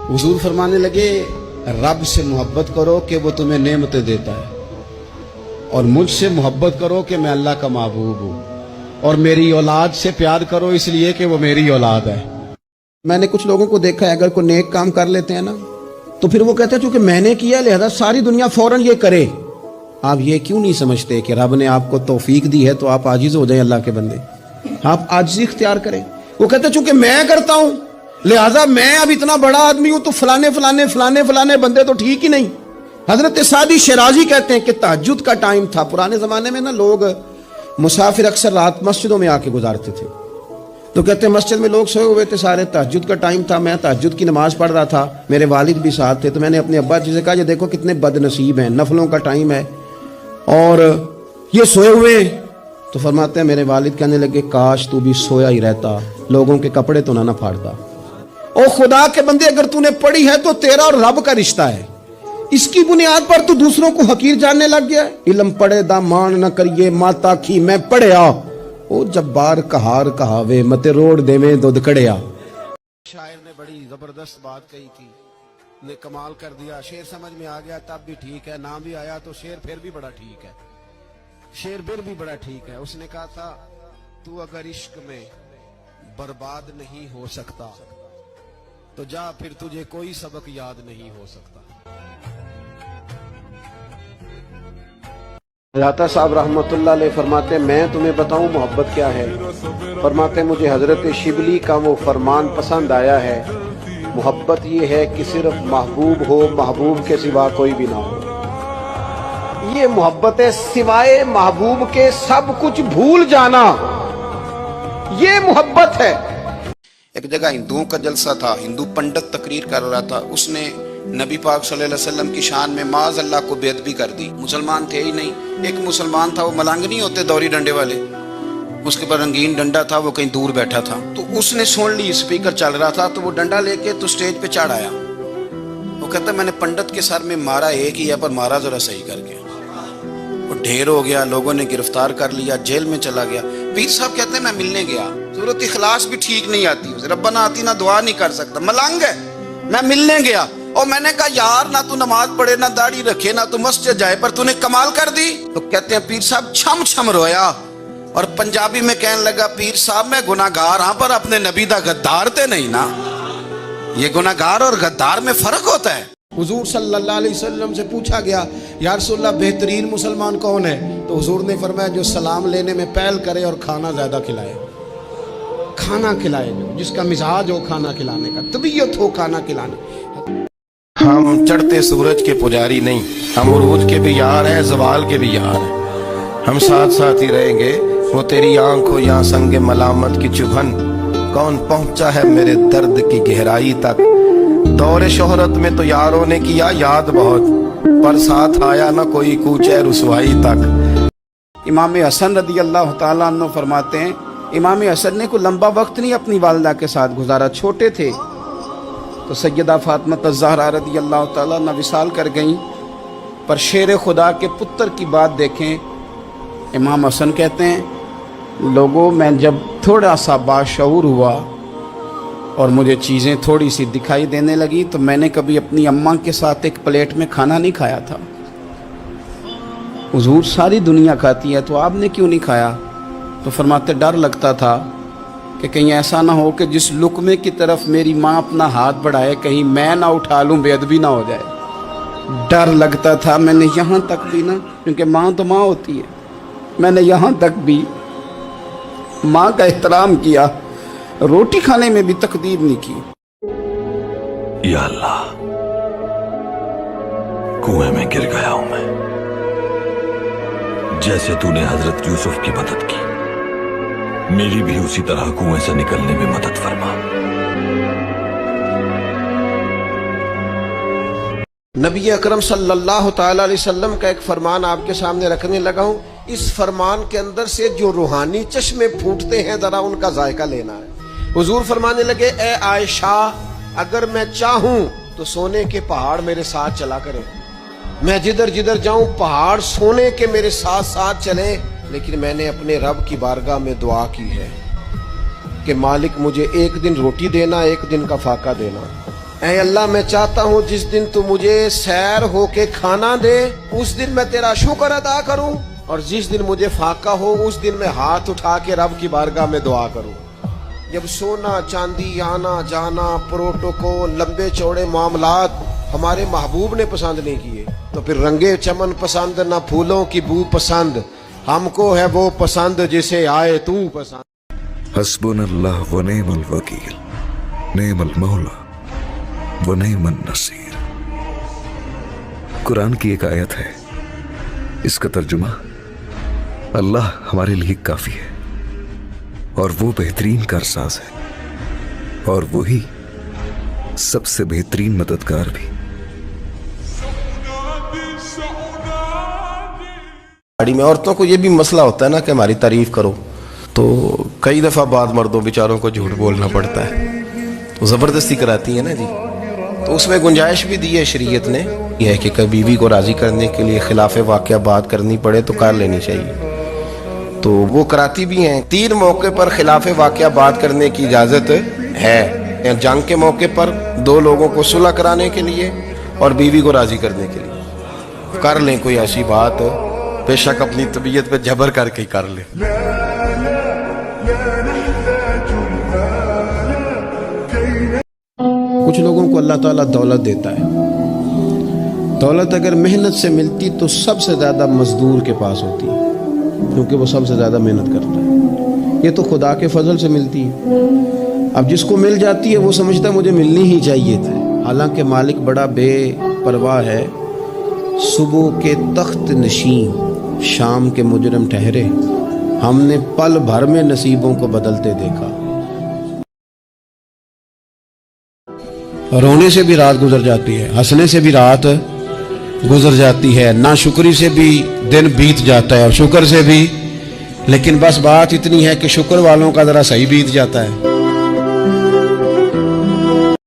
हुजूर फरमाने लगे, रब से मोहब्बत करो कि वो तुम्हें नेमतें देता है, और मुझसे मोहब्बत करो कि मैं अल्लाह का महबूब हूँ, और मेरी औलाद से प्यार करो इसलिए कि वो मेरी औलाद है। मैंने कुछ लोगों को देखा है, अगर कोई नेक काम कर लेते हैं ना, तो फिर वो कहते हैं चूंकि मैंने किया लिहाजा सारी दुनिया फौरन ये करे। आप ये क्यों नहीं समझते कि रब ने आपको तौफीक दी है तो आप आजिज हो जाएं, अल्लाह के बंदे, आप आजिज़ी इख्तियार करें। वो कहते हैं चूंकि मैं करता हूं लिहाजा मैं अब इतना बड़ा आदमी हूं तो फलाने फलाने फलाने फलाने बंदे तो ठीक ही नहीं। हजरत सादी शिराजी कहते हैं कि तहज्जुद का टाइम था, पुराने जमाने में ना लोग मुसाफिर अक्सर रात मस्जिदों में आके गुजारते थे, तो कहते हैं मस्जिद में लोग सोए हुए थे सारे, तहज्जुद का टाइम था, मैं तहज्जुद की नमाज पढ़ रहा था, मेरे वालिद भी साथ थे, तो मैंने अपने अब्बा जी से कहा, ये देखो कितने बदनसीब हैं, नफलों का टाइम है और ये सोए हुए हैं। तो फरमाते हैं मेरे वालिद कहने लगे, काश तू भी सोया ही रहता, लोगों के कपड़े तो ना फाड़ता। ओ खुदा के बंदे, अगर तूने पढ़ी है तो तेरा और रब का रिश्ता है, इसकी बुनियाद पर तू दूसरों को हकीर जानने लग गया। इल्म पढ़े दा मान न करिए, माता की मैं पढ़िया, ओ जब्बार कहार कहावे, मते रोड देवे दुध कड़िया। शायर ने बड़ी जबरदस्त बात कही थी, ने कमाल कर दिया। शेर समझ में आ गया तब भी ठीक है, ना भी आया तो शेर फिर भी बड़ा ठीक है, शेर फिर भी बड़ा ठीक है। उसने कहा था, तू अगर इश्क में बर्बाद नहीं हो सकता तो जा, फिर तुझे कोई सबक याद नहीं हो सकता। दाता साहब रहमतुल्लाह अलैह फरमाते, मैं तुम्हें बताऊं मोहब्बत क्या है। फरमाते मुझे हजरत शिबली का वो फरमान पसंद आया है, मोहब्बत ये है कि सिर्फ महबूब हो, महबूब के सिवा कोई भी ना हो। ये मोहब्बत है, सिवाय महबूब के सब कुछ भूल जाना, ये मोहब्बत है। एक जगह हिंदुओं का जलसा था, हिंदू पंडित तकरीर कर रहा था, उसने नबी पाक सल्लल्लाहु अलैहि वसल्लम की शान में माज अल्लाह को बेअदबी कर दी। मुसलमान थे ही नहीं, एक मुसलमान था, वो मलंग नहीं होते दौरी डंडे वाले, उसके पर रंगीन डंडा था, वो कहीं दूर बैठा था, तो उसने सुन ली, स्पीकर चल रहा था, तो वो डंडा लेके तो स्टेज पे चढ़ आया। वो कहता मैंने पंडित के सर में मारा एक ही है, पर मारा जरा सही करके। वो ढेर हो गया, लोगों ने गिरफ्तार कर लिया, जेल में चला गया। पीर साहब कहते हैं मैं मिलने गया, सूरत इखलास भी ठीक नहीं आती उसे, रब्बना आती ना दुआ नहीं कर सकता, मलंग है। मैं मिलने गया और मैंने कहा यार ना तू नमाज पढ़े, ना दाढ़ी रखे, ना तू मस्जिद जाए, पर तूने कमाल कर दी। तो कहते हैं पीर साहब छम छम रोया और पंजाबी में कहने लगा, पीर साहब मैं गुनाहगार हाँ, पर अपने नबी दा गद्दार ते नहीं ना। ये गुनाहगार और गद्दार में फर्क होता है। हुजूर सल्लल्लाहु अलैहि वसल्लम से पूछा गया, या रसूलल्लाह बेहतरीन मुसलमान कौन है? तो हुजूर ने फरमाया, जो सलाम लेने में पहल करे और खाना ज्यादा खिलाए, खाना खिलाए, जिसका मिजाज हो खाना खिलाने का, तबीयत हो खाना खिलाने। हम चढ़ते सूरज के पुजारी नहीं, हम उरूज के भी यार हैं, ज़वाल के भी यार हैं, हम साथ साथ ही रहेंगे। वो तेरी आंख हो या संगे मलामत की चुभन, कौन पहुंचा है मेरे दर्द की गहराई तक। दौरे शोहरत में तो यारों ने किया याद बहुत, पर साथ आया ना कोई कूचे रुसवाई तक। इमाम हसन रदी अल्लाह ताला अन्हु फरमाते हैं, इमाम हसन ने कोई लंबा वक्त नहीं अपनी वालिदा के साथ गुजारा, छोटे थे तो सैयदा फातिमा ज़हरा रदी अल्लाह ताला अन्हा विसाल कर गईं। पर शेर खुदा के पुत्र की बात देखें, इमाम हसन कहते हैं, लोगों मैं जब थोड़ा सा बाशऊर हुआ और मुझे चीज़ें थोड़ी सी दिखाई देने लगी, तो मैंने कभी अपनी अम्मा के साथ एक प्लेट में खाना नहीं खाया था। हुजूर सारी दुनिया खाती है तो आपने क्यों नहीं खाया? तो फरमाते डर लगता था कि कहीं ऐसा ना हो कि जिस लुकमे की तरफ मेरी माँ अपना हाथ बढ़ाए कहीं मैं ना उठा लूँ, बेअदबी ना हो जाए। डर लगता था। मैंने यहाँ तक भी ना, क्योंकि माँ तो माँ होती है, मैंने यहाँ तक भी माँ का एहतराम किया, रोटी खाने में भी तकदीर नहीं की। या अल्लाह, कुएं में गिर गया हूं मैं, जैसे तूने हजरत यूसुफ की मदद की, मेरी भी उसी तरह कुएं से निकलने में मदद फरमा। नबी अकरम सल्लल्लाहु ताला अलैहि वसल्लम का एक फरमान आपके सामने रखने लगा हूं। इस फरमान के अंदर से जो रूहानी चश्मे फूटते हैं, जरा उनका जायका लेना है। हुजूर फरमाने लगे, ए आयशा, अगर मैं चाहूं तो सोने के पहाड़ मेरे साथ चला करें, मैं जिधर जिधर जाऊं पहाड़ सोने के मेरे साथ साथ चले, लेकिन मैंने अपने रब की बारगाह में दुआ की है कि मालिक मुझे एक दिन रोटी देना, एक दिन का फाका देना। اے اللہ میں چاہتا ہوں جس دن تو مجھے سیر ہو کے کھانا دے اس دن میں تیرا شکر ادا کروں، اور جس دن مجھے فاقہ ہو اس دن میں ہاتھ اٹھا کے رب کی بارگاہ میں دعا کروں۔ جب سونا چاندی آنا جانا پروٹوکول لمبے چوڑے معاملات ہمارے محبوب نے پسند نہیں کیے تو پھر رنگے چمن پسند نہ پھولوں کی بو پسند، ہم کو ہے وہ پسند جسے آئے تو پسند۔ حسبنا اللہ و نعم الوکیل نعم المولا و نعم النصیر۔ قرآن کی ایک آیت ہے، اس کا ترجمہ اللہ ہمارے لیے کافی ہے اور وہ بہترین کارساز ہے اور وہی سب سے بہترین مددگار بھی۔ گاڑی میں عورتوں کو یہ بھی مسئلہ ہوتا ہے نا کہ ہماری تعریف کرو، تو کئی دفعہ بعض مردوں بیچاروں کو جھوٹ بولنا پڑتا ہے، تو زبردستی کراتی ہے نا جی، تو اس میں گنجائش بھی دی ہے شریعت نے، یہ ہے کہ کبھی بیوی کو راضی کرنے کے لیے خلاف واقعہ بات کرنی پڑے تو کر لینی چاہیے، تو وہ کراتی بھی ہیں۔ 3 موقع پر خلاف واقعہ بات کرنے کی اجازت ہے، جنگ کے موقع پر 2 لوگوں کو صلح کرانے کے لیے اور بیوی کو راضی کرنے کے لیے کر لیں کوئی ایسی بات، بے شک اپنی طبیعت پہ جبر کر کے ہی کر لیں۔ کچھ لوگوں کو اللہ تعالیٰ دولت دیتا ہے، دولت اگر محنت سے ملتی تو سب سے زیادہ مزدور کے پاس ہوتی ہے کیونکہ وہ سب سے زیادہ محنت کرتا ہے، یہ تو خدا کے فضل سے ملتی ہے۔ اب جس کو مل جاتی ہے وہ سمجھتا ہے مجھے ملنی ہی چاہیے تھا، حالانکہ مالک بڑا بے پرواہ ہے۔ صبح کے تخت نشین شام کے مجرم ٹھہرے، ہم نے پل بھر میں نصیبوں کو بدلتے دیکھا۔ رونے سے بھی رات گزر جاتی ہے، ہنسنے سے بھی رات گزر جاتی ہے، ناشکری سے بھی دن بیت جاتا ہے اور شکر سے بھی، لیکن بس بات اتنی ہے کہ شکر والوں کا ذرا صحیح بیت جاتا ہے۔